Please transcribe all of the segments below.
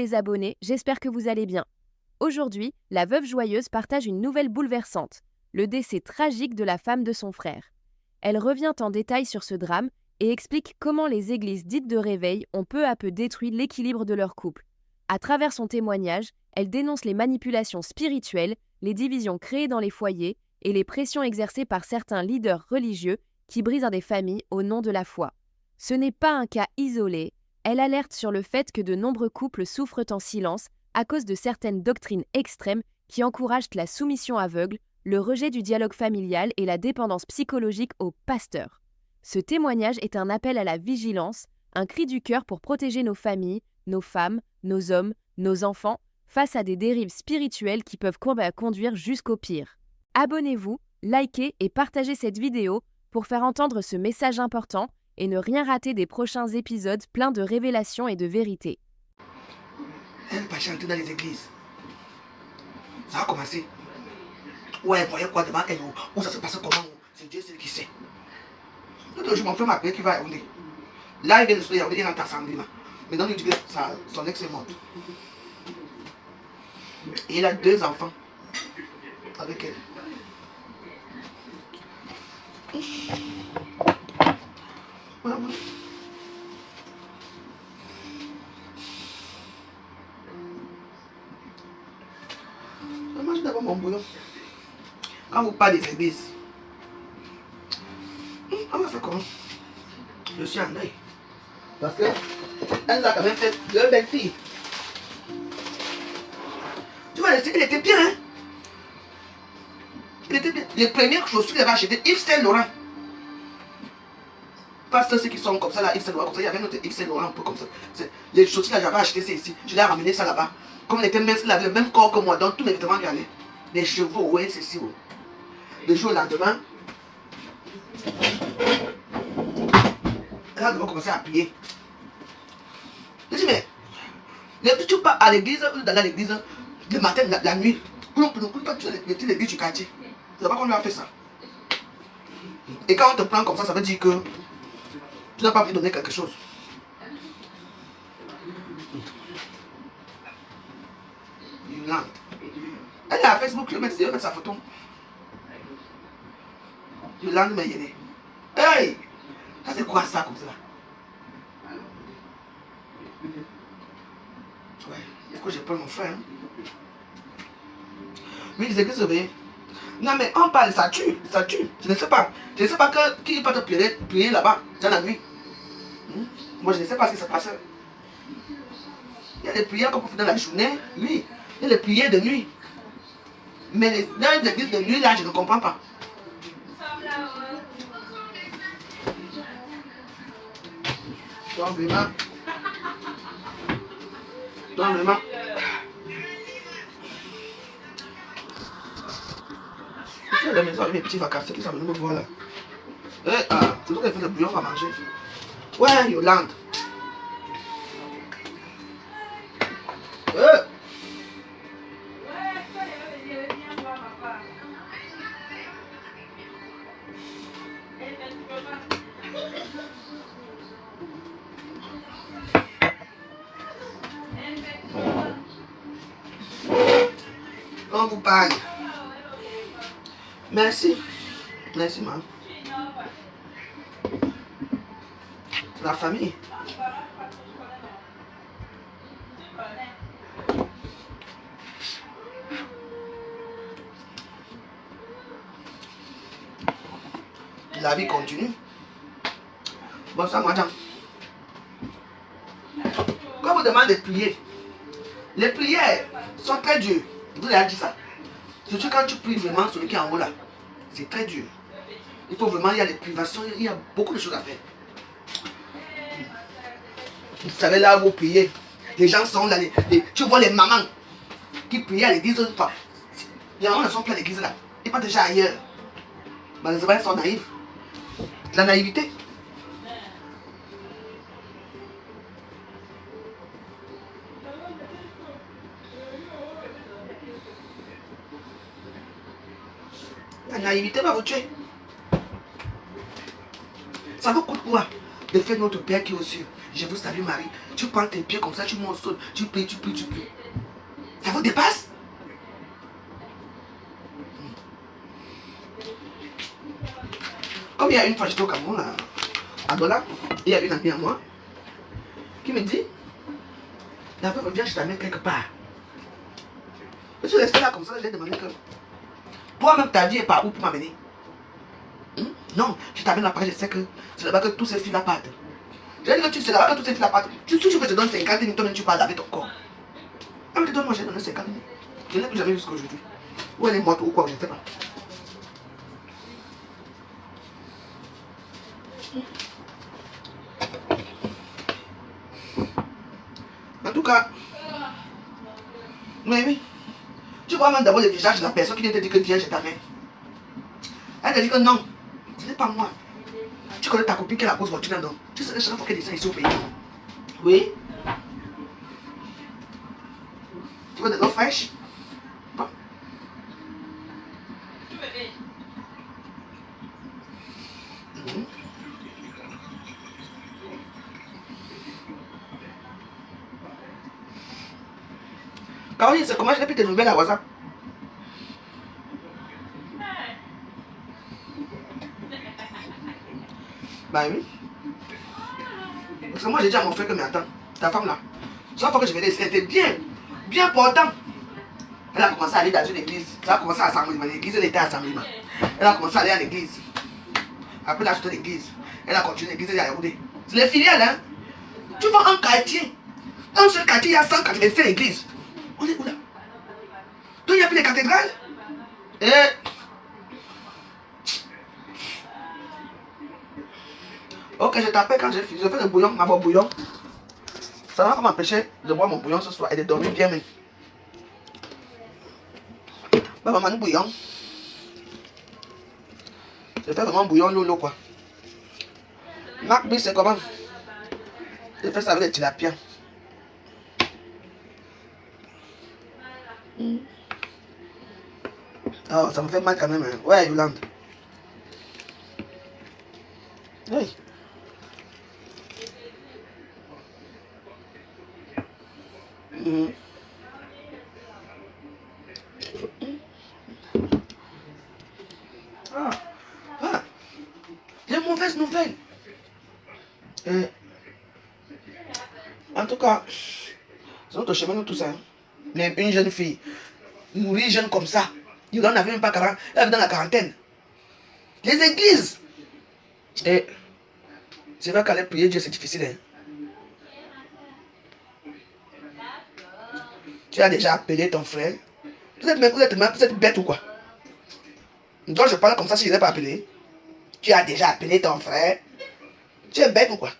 les abonnés, j'espère que vous allez bien. Aujourd'hui, la veuve joyeuse partage une nouvelle bouleversante, le décès tragique de la femme de son frère. Elle revient en détail sur ce drame et explique comment les églises dites de réveil ont peu à peu détruit l'équilibre de leur couple. À travers son témoignage, elle dénonce les manipulations spirituelles, les divisions créées dans les foyers et les pressions exercées par certains leaders religieux qui brisent des familles au nom de la foi. Ce n'est pas un cas isolé. Elle alerte sur le fait que de nombreux couples souffrent en silence à cause de certaines doctrines extrêmes qui encouragent la soumission aveugle, le rejet du dialogue familial et la dépendance psychologique aux pasteurs. Ce témoignage est un appel à la vigilance, un cri du cœur pour protéger nos familles, nos femmes, nos hommes, nos enfants, face à des dérives spirituelles qui peuvent conduire jusqu'au pire. Abonnez-vous, likez et partagez cette vidéo pour faire entendre ce message important et ne rien rater des prochains épisodes pleins de révélations et de vérité. Elle va chanter dans les églises. Ça a commencé. Ouais, voyez quoi devant elle. On ça se passe comment. C'est Dieu seul qui sait. Je m'en fais ma paix qui va Yaoundé. Là, il vient de se Yaoundé, il est dans ta assemblée. Mais donc, il dit que son ex est mort. Et il a 2 enfants avec elle. Voilà. Je mange d'abord mon bouillon. Quand vous parlez des églises, on va faire comment? Je suis en deuil. Parce que elle a quand même fait 2 belles filles. Tu vois, elle était bien, hein? Elle était bien. Les premières chaussures qu'elle avait achetées, Yves Saint Laurent. Pas ceux qui sont comme ça, là, Yves Saint Laurent, comme ça. Il y avait un autre Yves Saint Laurent un peu comme ça. Les chaussures que j'avais achetées, c'est ici. Je l'ai ramené ça là-bas. Comme elle était mince, elle avait le même corps que moi, donc tous mes vêtements lui allaient. Les cheveux, ouais, c'est ici. Ouais. Le jour au lendemain, elle a commencé à prier. Je dis, mais tu pars à l'église, dans l'église, le matin, la nuit, tu les l'église du quartier. C'est pas qu'on lui a fait ça. Et quand on te prend comme ça veut dire que tu n'as pas pu donner quelque chose. Yolande. Elle est à Facebook, je vais mettre sa photo. Yolande Mayele. Hey! Ça c'est quoi ça comme ça? Ouais, il faut que je prenne mon frère. Oui, les églises réveillées. Non mais on parle, ça tue. Je ne sais pas. Je ne sais pas qui va te prier là-bas dans la nuit. Moi je ne sais pas ce qui se passe. Il y a des prières qu'on peut faire dans la journée, oui. Il y a des prières de nuit. Mais dans les églises de nuit là, je ne comprends pas. Donc vraiment. Je suis à la maison avec mes petits vacanciers qui sont venus me voir là. C'est toi qui fait le bouillon, on va manger. Ouais, Yolande. On vous parle. Merci. Merci, maman. C'est la famille. La vie continue. Bonsoir, madame. Quand vous demandez de prier, les prières sont très dures. Vous avez dit ça. Surtout quand tu pries vraiment celui qui est en haut là. C'est très dur. Il faut vraiment, il y a les privations, il y a beaucoup de choses à faire. Vous savez là où vous priez, les gens sont là, tu vois les mamans qui prient à l'église une fois. Les mamans ne sont plus à l'église là. Ils partent déjà ailleurs. Mais les enfants sont naïfs. La naïveté. La naïveté va vous tuer. Ça vous coûte quoi? de faire notre Père qui est aux cieux. Je vous salue Marie. Tu prends tes pieds comme ça, tu montes, tu pries, tu pries, tu pries. Ça vous dépasse? Comme il y a une fois, j'étais au Cameroun, à Douala, il y a une amie à moi qui me dit, la veuve, viens, je t'amène quelque part. Je suis resté là comme ça, j'ai demandé que, toi-même, ta vie est par où pour m'amener? Non, je t'amène là-bas, je sais que c'est là-bas que tous ces filles-là partent. J'ai dit que tu sais là-bas que tous ces filles-là partent. Tu que je te donne 50 000, toi-même tu parles avec ton corps. Elle me dit, donne-moi, j'ai donné 50 000. Je ne l'ai plus jamais vu jusqu'à aujourd'hui. Ou elle est morte ou quoi, je ne sais pas. En tout cas, mais oui, tu vois même d'abord le visage de la personne qui vient te dire que viens, je t'amène. Elle te dit que non, ce n'est pas moi. Tu connais ta copine qui est la grosse voiture, non? Tu sais que chaque fois qu'elle descend ici au pays. Oui. Tu veux de l'eau fraîche? Bon. Caroline, c'est comment je n'ai plus tes nouvelles à WhatsApp? Bah oui. Parce que moi j'ai dit à mon frère que mais attends, ta femme là, chaque fois que je venais ici, elle était bien portante. Elle a commencé à aller dans une église. Elle a commencé à assemblement. L'église, elle était à assemblement. Elle a commencé à aller à l'église. Après, elle a acheté l'église. Elle a continué l'église, elle a Yaoundé. C'est les filiales, hein. Tu vas en quartier. Dans un seul quartier, il y a 187 églises. On est où là? Donc, il n'y a plus de cathédrales. Et... Ok, je t'appelle quand j'ai fini. Je fais le bouillon, ma bonne bouillon. Ça va pas m'empêcher de boire mon bouillon ce soir et de dormir bien, mais... Bah, maman, nous bouillon. Je fais vraiment bouillon lolo, quoi. Marc B, c'est comment? Je fais ça avec des tilapias. Oh, ça me fait mal quand même. Hein. Ouais, Yolande. Oui. Ah, j'ai une mauvaise nouvelle. En tout cas, c'est notre chemin, nous tous. Hein. Mais une jeune fille, mourir jeune comme ça, il n'en avait même pas 40, elle avait dans la quarantaine. Les églises. Et c'est vrai qu'aller prier Dieu, c'est difficile. Hein. Tu as déjà appelé ton frère. Vous êtes bête ou quoi? Donc je parle comme ça si je n'ai pas appelé. Tu as déjà appelé ton frère. Tu es bête ou quoi?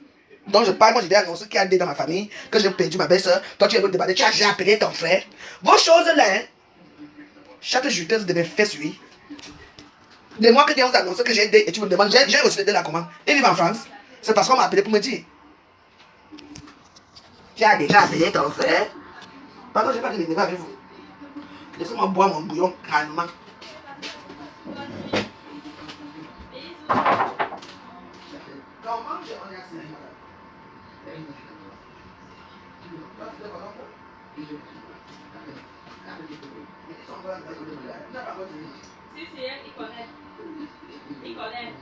Donc je parle, moi je vais annoncer qu'il y a des dans ma famille, que j'ai perdu ma belle-soeur. Toi tu es venu demander, tu as déjà appelé ton frère. Vos choses là, hein? Chaque juteuse de mes fesses, oui. De moi que tu as annoncé que j'ai aidé et tu me demandes, j'ai reçu de la commande. Et vive en France. C'est parce qu'on m'a appelé pour me dire. Tu as déjà appelé ton frère. Pardon, je n'ai pas de m'énerver avec vous. Laissez-moi boire mon bouillon calmement. Si, il connaît. Il connaît.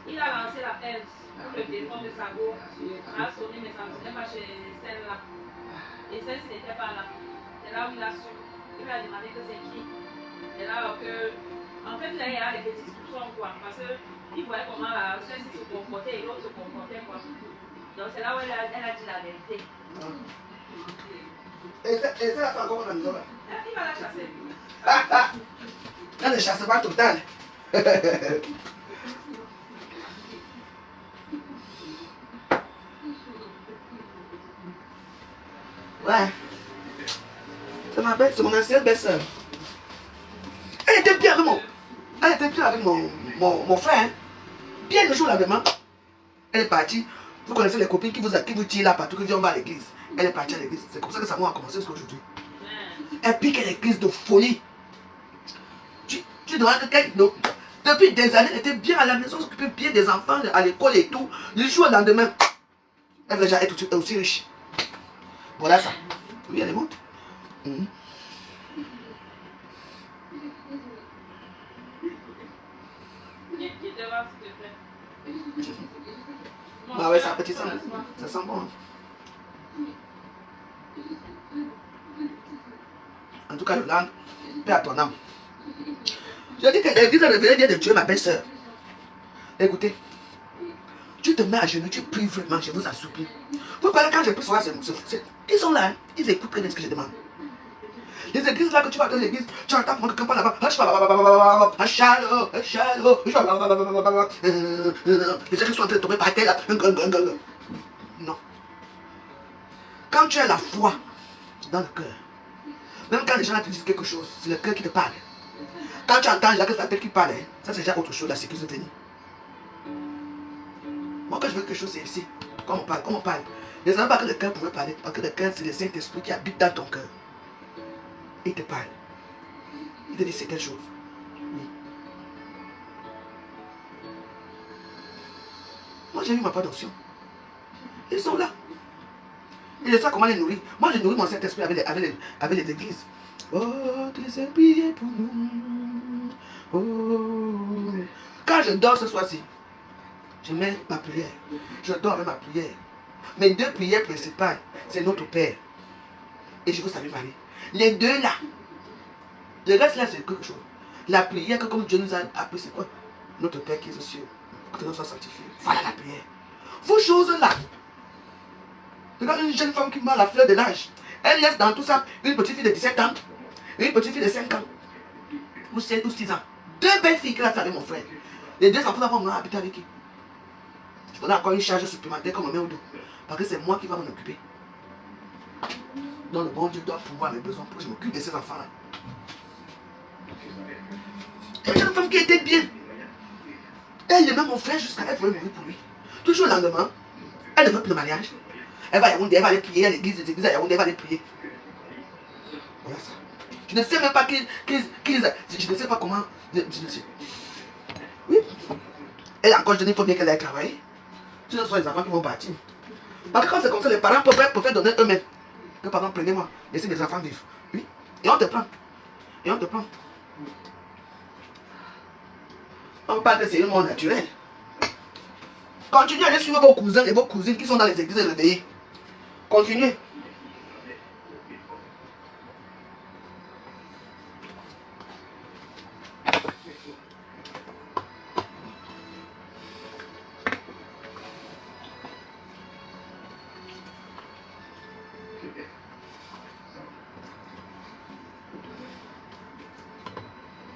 Il a lancé la pelle pour le téléphone de sa go. A sonné, mais ça ne sonnait pas chez celle-là. Et celle-ci n'était pas là. C'est là où il a su. Il lui a demandé que c'est qui. Et là, en fait, là, il y a des discussions, quoi. Parce qu'il voyait comment celle-ci se comportait et l'autre se comportait, quoi. Donc, c'est là où elle a dit la vérité. Et ça, elle fait encore dans la maison là. Il va la chasser. Elle ne chasse pas total. Ouais. C'est mon ancienne belle-sœur. Elle était bien avec mon frère. Hein. Bien le jour là vraiment. Elle est partie. Vous connaissez les copines qui vous tirent là partout, qui disent on va à l'église. Elle est partie à l'église. C'est comme ça que ça m'a commencé jusqu'à aujourd'hui. Elle pique l'église de folie. Tu demandes que Depuis des années, elle était bien à la maison, s'occupait bien des enfants, à l'école et tout. Du jour au lendemain, elle veut déjà être aussi riche. Voilà ça. Oui, elle est morte. Mhm. Qui te va, s'il te plaît? Bah ouais, ça petit ça. Ça sent bon. Hein. En tout cas, Yolande, paix à ton âme. Je dis que l'église revenait bien de tuer ma belle-sœur. Écoutez, tu te mets à genoux, tu pries vraiment, je vous en supplie. Vous parlez quand je prie souvent, ils sont là, hein. Ils écoutent très bien ce que je demande. Les églises là que tu vas dans l'église, tu entends comment quelqu'un parle là-bas. Les gens qui sont en train de tomber par terre là. Non. Quand tu as la foi dans le cœur, même quand les gens là te disent quelque chose, c'est le cœur qui te parle. Quand tu entends là que c'est la tête qui parle, ça c'est déjà autre chose, la sécurité venue. Moi quand je veux quelque chose c'est ici. Comme on parle. Je ne savais pas que le cœur pouvait parler, parce que le cœur c'est le Saint-Esprit qui habite dans ton cœur. Il te parle. Il te dit certaines choses. Oui. Moi j'ai eu ma part d'option. Ils sont là. Et je sais comment les nourrir. Moi je nourris mon Saint-Esprit avec les églises. Oh, tu sais prier pour nous. Oh. Quand je dors ce soir-ci, je mets ma prière. Je dors avec ma prière. Mes deux prières principales, c'est notre Père. Et je vous salue Marie. Les deux là. Le reste là, c'est quelque chose. La prière que comme Dieu nous a appris, c'est quoi? Notre Père qui est aux cieux, que ton nom soit sanctifié. Voilà la prière. Vos choses là. Regarde une jeune femme qui meurt à la fleur de l'âge. Elle laisse dans tout ça une petite fille de 17 ans, une petite fille de 5 ans, ou 7 ou 6 ans. Deux belles filles qu'elle a fait avec mon frère. Les deux enfants vont habiter avec qui? Il faudra encore une charge supplémentaire qu'on me met au dos. Parce que c'est moi qui va m'en occuper. Donc le bon Dieu doit pouvoir mes besoins pour que je m'occupe de ces enfants-là. Une jeune femme qui était bien. Elle aimait mon frère jusqu'à elle pouvait mourir pour lui. Toujours le lendemain, elle ne veut plus de mariage. Elle va à Yaoundé, elle va aller prier à l'église, des églises à Yaoundé, elle va aller prier. Voilà ça. Je ne sais même pas je ne sais pas comment. Je ne sais. Oui. Elle encore jeune, il faut bien qu'elle aille travailler. Ce sont les enfants qui vont partir. Parce que quand c'est comme ça, les parents peuvent donner eux-mêmes. Que pardon, prenez-moi, laissez les enfants vivre. Oui. Et on te prend. Et on te prend. On parle que c'est un monde naturel. Continuez à aller suivre vos cousins et vos cousines qui sont dans les églises réveillées. Continuez.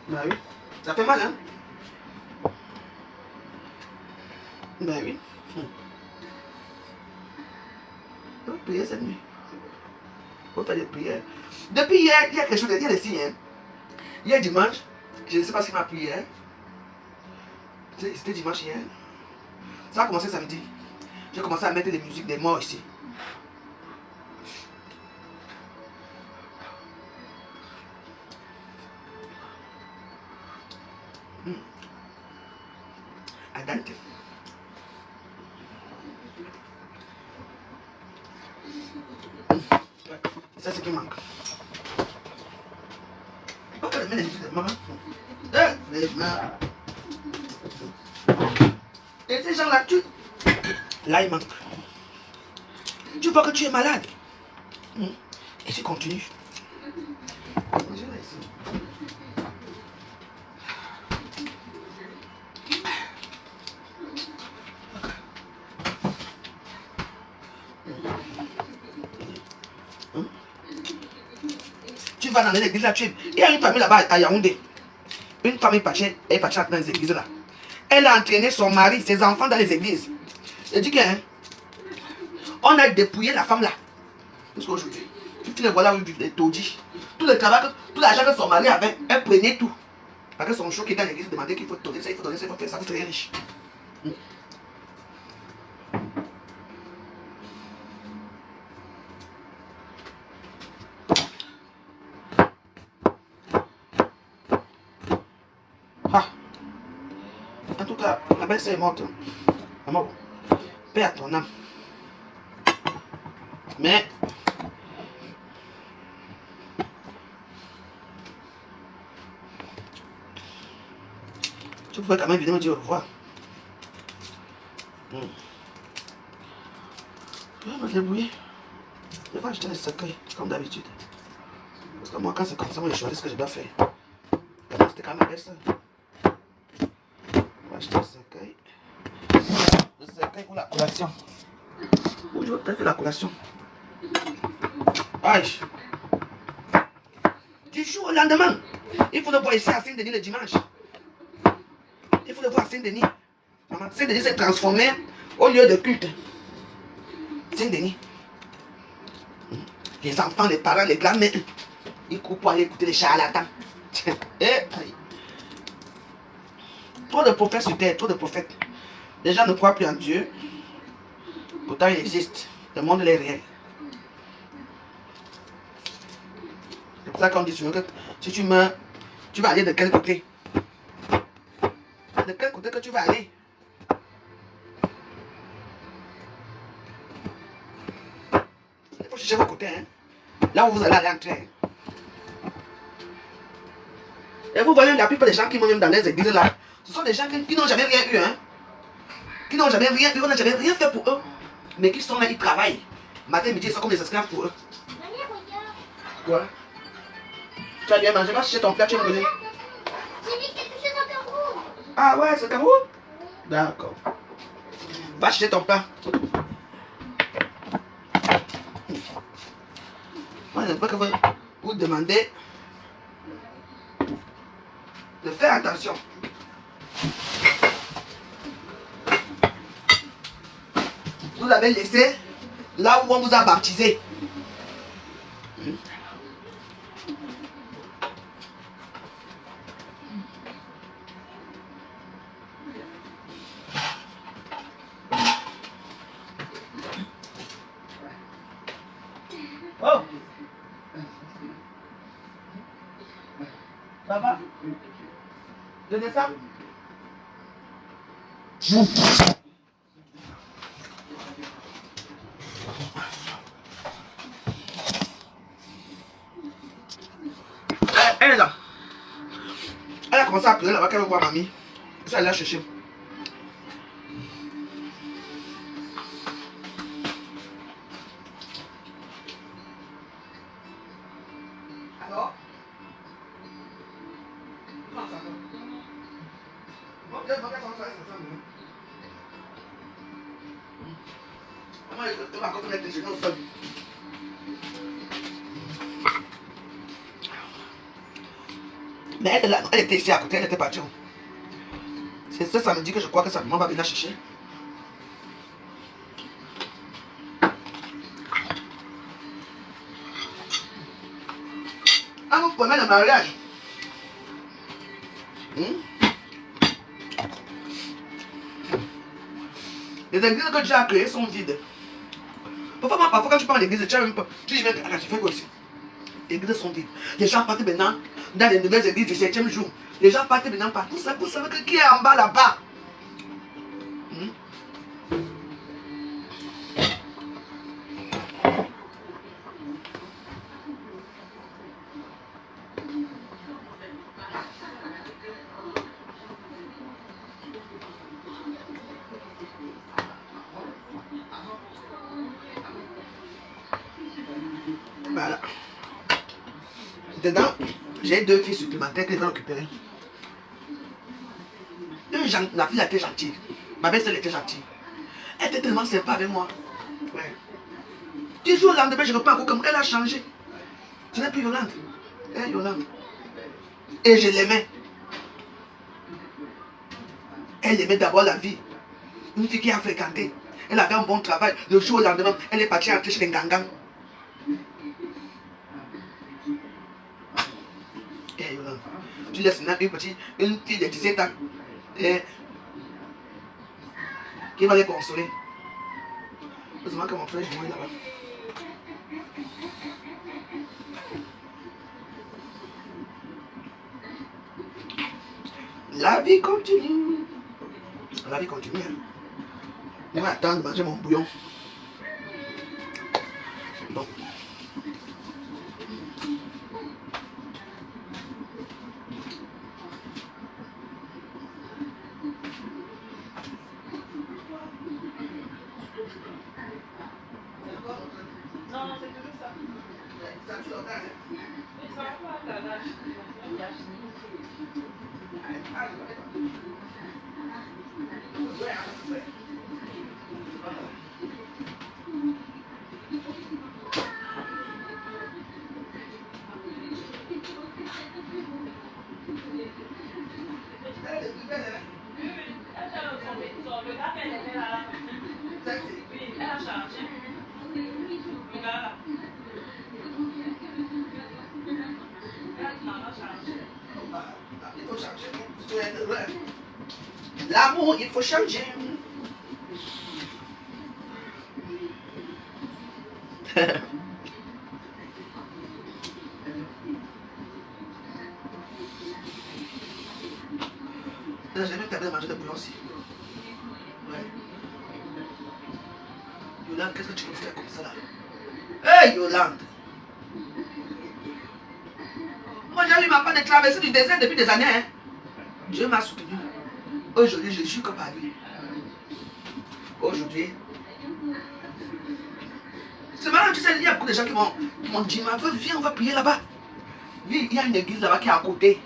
Bah oui. Ça fait mal, hein? Bah oui. On va prier cette nuit. On va faire des prières. Depuis hier, il y a quelque chose, il y a des signes. Hein? Hier dimanche, je ne sais pas ce qu'il m'a prié. Hein? C'était dimanche hier. Ça a commencé samedi. J'ai commencé à mettre des musiques des morts ici. Adante. Ça, c'est ce qui manque. Ok, mets les musiques de maman. Les mains. Et ces gens-là, là, il manque. Tu vois que tu es malade. Et tu continues. Tu vas dans l'église là, il y a une famille là-bas à Yaoundé. Une famille est partie dans les églises là. Elle a entraîné son mari, ses enfants dans les églises. Elle dit qu'on a dépouillé la femme là. Jusqu'aujourd'hui. Tu les vois là, les taudis. Tout le travail, tout l'argent que son mari avait, elle prenait tout. Parce que son choc qui est dans l'église demandait qu'il faut donner ça, il faut donner ça, il faut faire ça, vous serez riche. Ah. En tout cas, ma belle-sœur est morte. Maman, paix à ton âme. Mais, tu pouvais quand même venir me dire au revoir. Je vais me débrouiller. Je vais acheter les cercueils, comme d'habitude. Parce que moi, quand c'est comme ça, moi, je choisis ce que je dois faire. C'était quand même belle-sœur. Je vais acheter le cercueil. Le cercueil pour la collation. Ou je vais peut-être faire la collation. Aïe. Du jour au lendemain, il faut le voir ici à Saint-Denis le dimanche. Il faut le voir à Saint-Denis. Maman, Saint-Denis s'est transformé au lieu de culte. Saint-Denis. Les enfants, les parents, les grands-mères, ils courent pour aller écouter les charlatans. Trop de prophètes sur terre, trop de prophètes. Les gens ne croient plus en Dieu. Pourtant, il existe. Le monde est réel. C'est pour ça qu'on dit souvent que si tu meurs, tu vas aller de quel côté? De quel côté que tu vas aller? Il faut chercher vos côtés. Hein? Là où vous allez aller entrer. Et vous voyez la plupart des gens qui vont même dans les églises là, ce sont des gens qui n'ont jamais rien eu. Hein? Qui n'ont jamais rien eu, on n'a jamais rien fait pour eux. Mais qui sont là, ils travaillent. Matin, midi, ils sont comme des esclaves pour eux. Quoi? Tu as bien mangé, va chercher ton plat, tu vas me donner. J'ai mis quelque chose en Cameroun. Ah ouais, c'est Cameroun? D'accord. Va chercher ton plat. Moi, je ne peux que vous demander de faire attention. Vous avez laissé là où on vous a baptisé. Oh! Ça va? Je descends? Elle est là. Elle a commencé à pleurer là-bas qu'elle veut voir mamie. Ça, elle l'a cherché. Alors? Comment ça va? Maman, elle va encore mettre les genoux au sol. Mais elle était ici à côté, elle était partie. C'est ce samedi que je crois que sa maman va venir la chercher. Ah, vous prenez le mariage. Les églises que Dieu a créées sont vides. Parfois, quand tu parles d'église, tu as même pas. Tu dis, mais je fais quoi aussi? Les églises sont vides. Les gens partent maintenant dans les nouvelles églises du 7e jour. Les gens partent maintenant partout. Vous savez que qui est en bas là-bas? Voilà. Dedans, j'ai 2 filles supplémentaires que je vais récupérer. La fille était gentille. Ma belle-sœur était gentille. Elle était tellement sympa avec moi. Ouais. Du jour au lendemain, je reprends comme elle a changé. Je n'ai plus violente. Elle est violente. Et je l'aimais. Elle aimait d'abord la vie. Une fille qui a fréquenté. Elle avait un bon travail. Le jour au lendemain, elle est partie entrer chez les gangans. Tu laisses maintenant une fille de 17 ans qui va les consoler. Heureusement que mon frère est là-bas. La vie continue. La vie continue. Hein. On va attendre de manger mon bouillon. Bon. Non, c'est toujours ça. Ça tue longtemps, hein? Mais ça va pas à ta vache. Son regard qu'elle était là. Oui, elle a changé. Regarde là. Il faut changer. L'amour, il faut changer. J'ai même terminé de manger le bouillon aussi. Ouais. Yolande, qu'est-ce que tu peux faire comme ça là? Hey Yolande! Moi j'ai eu ma part de traverser du désert depuis des années. Hein. Dieu m'a soutenu. Aujourd'hui, je jure que par lui. Aujourd'hui. C'est marrant, tu sais, il y a beaucoup de gens qui m'ont dit, ma veuve, viens, on va prier là-bas. Oui, il y a une église là-bas qui est à côté.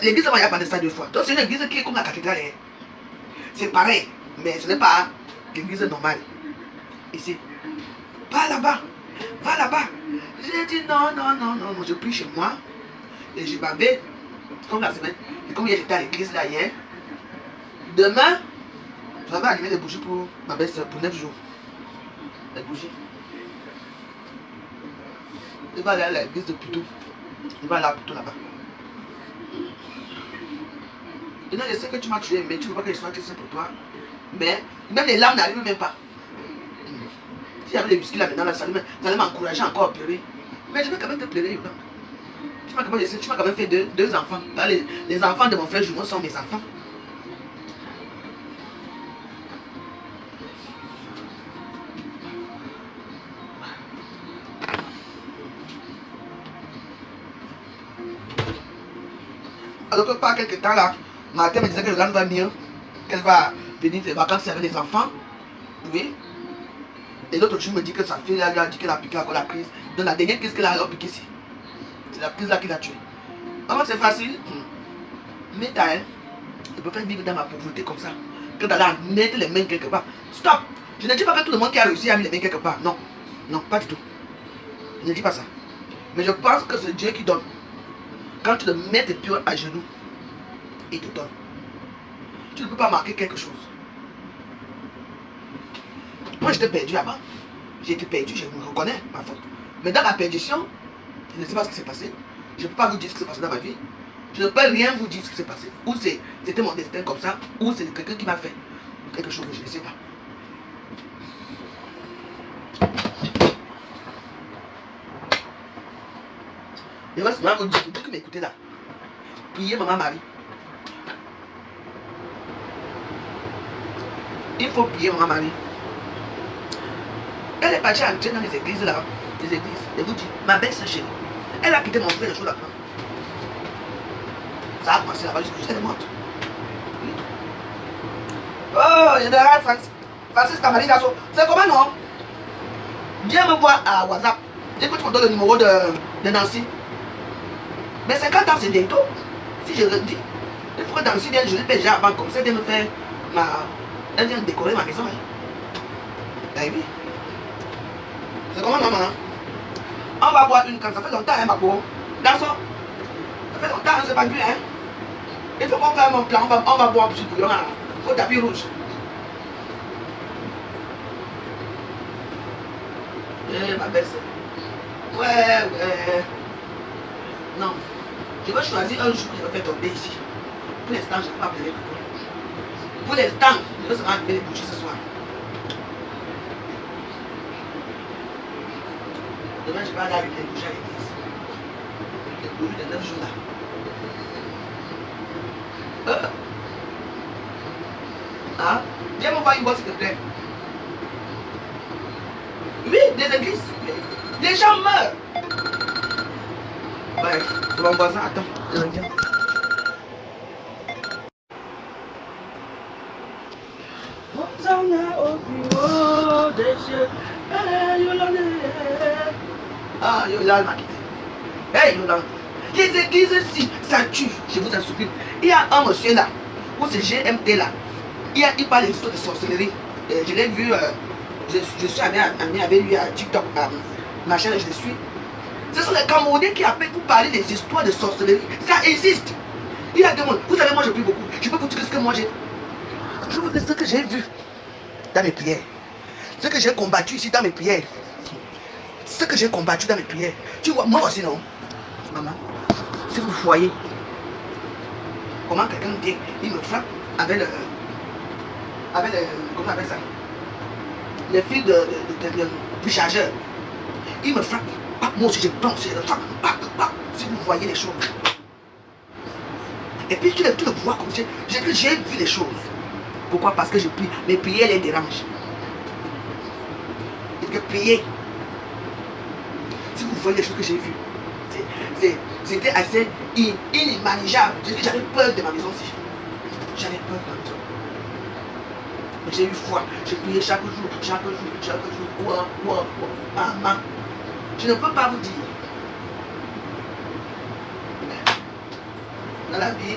L'église là-bas, il n'y a pas de ça deux fois. Donc c'est une église qui est comme la cathédrale. Hein. C'est pareil, mais ce n'est pas l'église normale. Ici. Va là-bas. Va là-bas. J'ai dit non, non, non, non, non. Je prie chez moi. Et je m'avais, comme la semaine, et comme j'étais à l'église là hier, demain, je vais allumer des bougies pour ma belle-sœur pour 9 jours. Les bougies. Je vais aller à l'église de Puto. Je vais aller à Puto là-bas. Et là, je sais que tu m'as tué, mais tu ne veux pas que je sois Christ pour toi. Mais même les larmes n'arrivent même pas. Si j'avais les biscuits là maintenant, là, ça allait m'encourager encore à pleurer. Mais je vais quand même te pleurer, Yoda. Tu m'as quand même fait deux enfants. Là, les enfants de mon frère jumeau sont mes enfants. Alors que par quelques temps là, Martin me disait que Yolande va venir, qu'elle va venir des vacances avec les enfants. Oui. Et l'autre jour me dit que sa fille là, lui a dit qu'elle a piqué encore la crise. Donc la dernière crise qu'elle a piqué ici. C'est la crise là qui l'a tué. Alors c'est facile. Mais t'as hein, je peux pas vivre dans ma pauvreté comme ça. Que d'aller mettre les mains quelque part. Stop! Je ne dis pas que tout le monde qui a réussi à mettre les mains quelque part. Non. Non, pas du tout. Je ne dis pas ça. Mais je pense que c'est Dieu qui donne. Quand tu te mets tes pieds à genoux, il te donne. Tu ne peux pas marquer quelque chose. Moi j'étais perdu avant. J'ai été perdu, je me reconnais ma faute. Mais dans la perdition, je ne sais pas ce qui s'est passé. Je ne peux pas vous dire ce qui s'est passé dans ma vie. Je ne peux rien vous dire ce qui s'est passé. Ou c'était mon destin comme ça, ou c'est quelqu'un qui m'a fait quelque chose que je ne sais pas. Je vais seulement vous dire, tout qui m'écoutez là, priez maman Marie. Il faut prier maman Marie. Elle est partie entrer dans les églises là, les églises. Et vous dites, ma belle-sœur chérie, elle a quitté mon frère le jour d'après. Ça a commencé là-bas jusqu'à elle morte. Oui. Oh, général Francis Kamali Gasso, c'est comment non? Viens me voir à WhatsApp. Écoute, tu me donnes le numéro de Nancy. Mais 50 ans, c'est bientôt. Si je le dis, il faut que Nancy vienne, je lui paie déjà avant, comme ça, de me faire ma. Elle vient décorer ma maison. Hein. Eh oui. C'est comment maman? On va boire une canne, ça fait longtemps, hein, ma pauvre. Garçon, ça fait longtemps, hein, c'est pas vu, hein. Il faut qu'on fasse mon plan, on va boire un petit bouillon hein, au tapis rouge. Eh, ma belle-sœur. Ouais. Non. Je vais choisir un jour que je vais faire tomber ici. Pour l'instant, je ne vais pas appeler pour toi. Pour l'instant, je vais seulement appeler les bougies ce soir. Demain, je vais aller avec les bougies à l'église. Les bougies de 9 jours là. Hein? Viens me voir une boîte, s'il te plaît. Oui, des églises. Les gens meurent. Ouais, c'est mon voisin. Attends, je reviens. Ah, Yolande m'a quitté. Hey, Yolande. Les églises ici, ça tue, je vous en supplie. Il y a un monsieur là, ou c'est GMT là. Il parle des histoires de sorcellerie. Je l'ai vu, je suis ami avec lui à TikTok, ma chaîne, je le suis. Ce sont les Camerounais qui appellent pour parler des histoires de sorcellerie. Ça existe. Il y a des mondes. Vous savez, moi je prie beaucoup. Je peux vous dire ce que moi j'ai. Je vous dis ce que j'ai vu dans mes prières. Ce que j'ai combattu ici dans mes prières. Ce que j'ai combattu dans mes prières. Tu vois, moi aussi non. Maman, si vous voyez comment quelqu'un vient, il me frappe avec le. Comment on appelle ça? Le fil du chargeur. Il me frappe. Moi aussi je pense, je le frappe. Si vous voyez les choses. Et puis tu le vois comme j'ai vu les choses. Pourquoi? Parce que je prie. Mes prières les dérangent. Et que prier. Si vous voyez les choses que j'ai vues, c'était assez inimaginable. J'avais peur de ma maison aussi. J'avais peur de ma maison. Mais j'ai eu foi. J'ai prié chaque jour. Wow. Maman. Je ne peux pas vous dire. Dans la vie,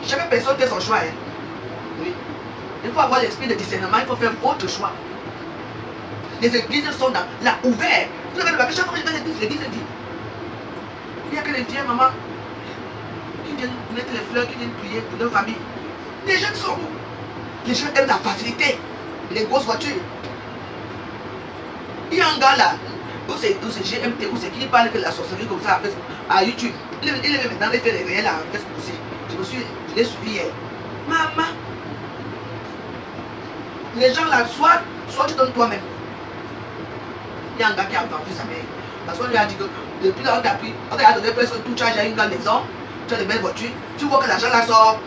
chaque personne fait son choix. Hein. Oui. Il faut avoir l'esprit de discernement, il faut faire votre choix. Les églises sont là ouvertes. Vous avez remarqué, chaque fois que je vais à l'église, l'église dit. Il n'y a que les vieilles mamans qui viennent mettre les fleurs, qui viennent prier pour leur famille. Les jeunes sont où? Les jeunes aiment la facilité, les grosses voitures. Il y a un gars là, où c'est GMT, où c'est qui parle de la sorcellerie comme ça à YouTube. Il est maintenant, il fait les réels à Facebook aussi. Je l'ai suivi hier. Maman, les gens là, soit tu donnes toi-même. Il y a un gars qui a vendu sa mère. Parce qu'on lui a dit que depuis là, on t'a donné presque tout charge à une grande maison, tu as des belles voitures. Tu vois que l'argent là sort,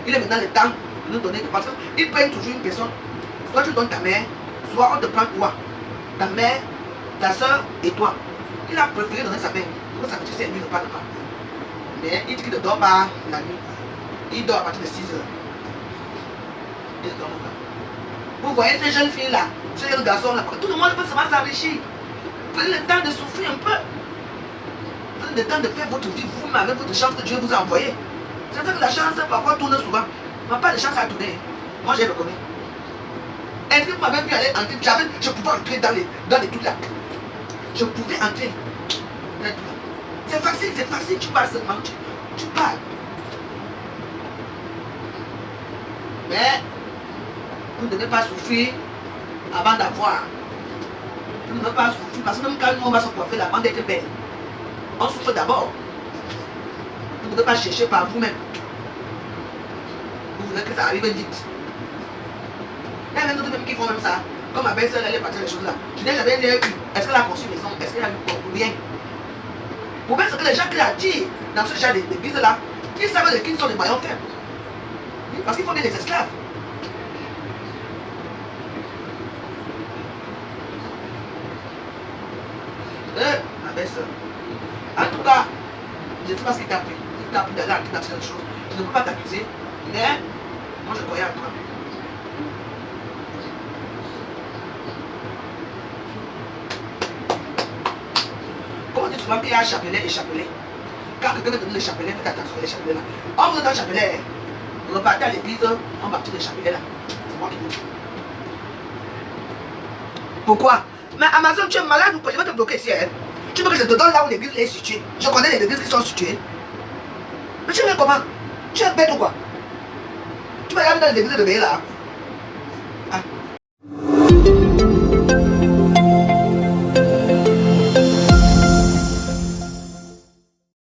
il est maintenant le temps de nous donner. Parce qu'il prennent toujours une personne. Soit tu donnes ta mère, soit on te prend toi. Ta mère, ta soeur et toi. Il a préféré donner sa mère. Pour que sa petite sœur lui ne parle pas. Mais il dit qu'il ne dort pas la nuit. Il dort à partir de 6 heures. Il dort pas. Vous voyez ces jeunes filles là, ces jeunes garçons là, tout le monde peut seulement s'enrichir. Prenez le temps de souffrir un peu. Prenez le temps de faire votre vie vous-même avec votre chance que Dieu vous a envoyée. C'est vrai que la chance parfois tourne souvent. Mais pas de chance à tourner. Moi j'ai reconnu. Est-ce que vous m'avez vu aller entrer? Je pouvais entrer dans les trucs là. Je pouvais entrer. C'est facile, tu parles seulement, tu parles. Mais vous ne devez pas souffrir avant d'avoir. Vous ne devez pas souffrir parce que même quand nous on va se coiffer la bande d'être belle, on souffre d'abord. Vous ne devez pas chercher par vous-même. Vous voulez que ça arrive vite. Il y a même d'autres qui font même ça. Comme ma belle-sœur, elle est partie des choses là. Je dis, j'avais eu. Est-ce qu'elle a construit une maison? Est-ce qu'elle a eu rien? Pour bien ce que les gens qui attirent dans ce genre d'église là, ils savent de qui sont les maillons faibles. Parce qu'il faut bien des esclaves. Ma belle-sœur. En tout cas, je ne sais pas ce qu'il t'a pris. Il t'a pris de là, il t'a pris des choses. Je ne peux pas t'accuser, mais moi je croyais à toi. Comment tu souvent qu'il y a un chapelet et chapelet? Quand quelqu'un te donne le chapelet, faites attention à les chapelets là. On vous donne un chapelet. Vous repartez à l'église, on baptise le chapelet là. C'est moi qui vous dis. Pourquoi? Mais Amazon, tu es malade ou quoi? Je vais te bloquer ici. Hein? Tu veux que je te donne là où l'église est située? Je connais les églises qui sont situées. Mais tu veux comment? Tu es bête ou quoi? Tu vas aller dans les églises de veiller là.